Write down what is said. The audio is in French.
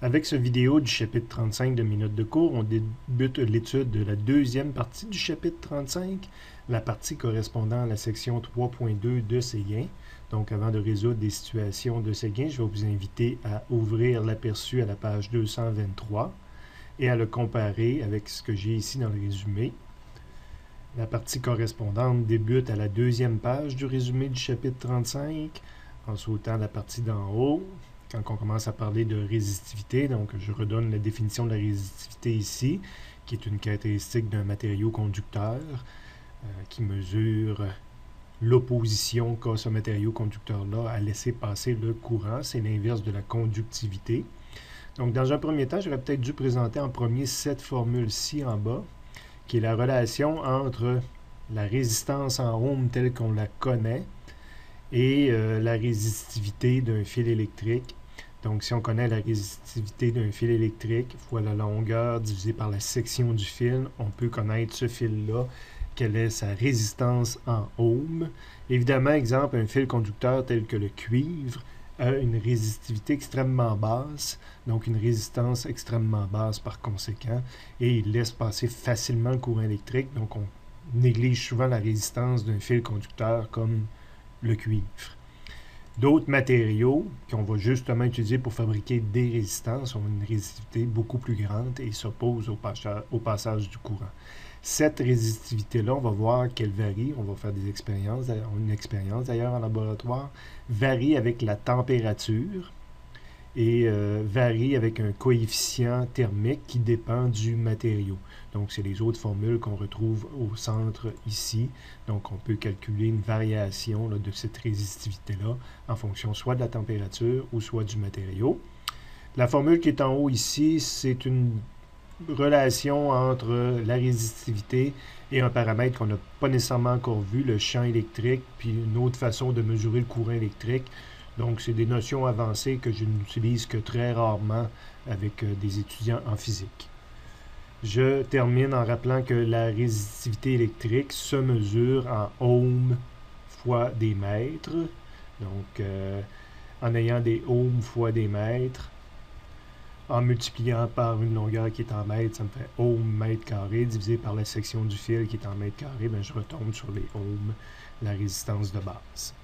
Avec ce vidéo du chapitre 35 de mes notes de cours, on débute l'étude de la deuxième partie du chapitre 35, la partie correspondant à la section 3.2 de Séguin. Donc, avant de résoudre des situations de Séguin, je vais vous inviter à ouvrir l'aperçu à la page 223 et à le comparer avec ce que j'ai ici dans le résumé. La partie correspondante débute à la deuxième page du résumé du chapitre 35, en sautant la partie d'en haut. Quand on commence à parler de résistivité, donc je redonne la définition de la résistivité ici, qui est une caractéristique d'un matériau conducteur qui mesure l'opposition qu'a ce matériau conducteur-là à laisser passer le courant. C'est l'inverse de la conductivité. Donc, dans un premier temps, j'aurais peut-être dû présenter en premier cette formule-ci en bas, qui est la relation entre la résistance en ohms telle qu'on la connaît et la résistivité d'un fil électrique. Donc, si on connaît la résistivité d'un fil électrique fois la longueur divisée par la section du fil, on peut connaître ce fil-là, quelle est sa résistance en ohms. Évidemment, exemple, un fil conducteur tel que le cuivre a une résistivité extrêmement basse, donc une résistance extrêmement basse par conséquent, et il laisse passer facilement le courant électrique. Donc, on néglige souvent la résistance d'un fil conducteur comme le cuivre. D'autres matériaux qu'on va justement utiliser pour fabriquer des résistances ont une résistivité beaucoup plus grande et s'opposent au passage du courant. Cette résistivité-là, on va voir qu'elle varie, on va faire des expériences, une expérience d'ailleurs en laboratoire, varie avec la température et varie avec un coefficient thermique qui dépend du matériau. Donc, c'est les autres formules qu'on retrouve au centre ici. Donc, on peut calculer une variation de cette résistivité-là en fonction soit de la température ou soit du matériau. La formule qui est en haut ici, c'est une relation entre la résistivité et un paramètre qu'on n'a pas nécessairement encore vu, le champ électrique, puis une autre façon de mesurer le courant électrique. Donc, c'est des notions avancées que je n'utilise que très rarement avec des étudiants en physique. Je termine en rappelant que la résistivité électrique se mesure en ohms fois des mètres. Donc, en ayant des ohms fois des mètres, en multipliant par une longueur qui est en mètres, ça me fait ohm mètre carré, divisé par la section du fil qui est en mètre carré, je retombe sur les ohms, la résistance de base.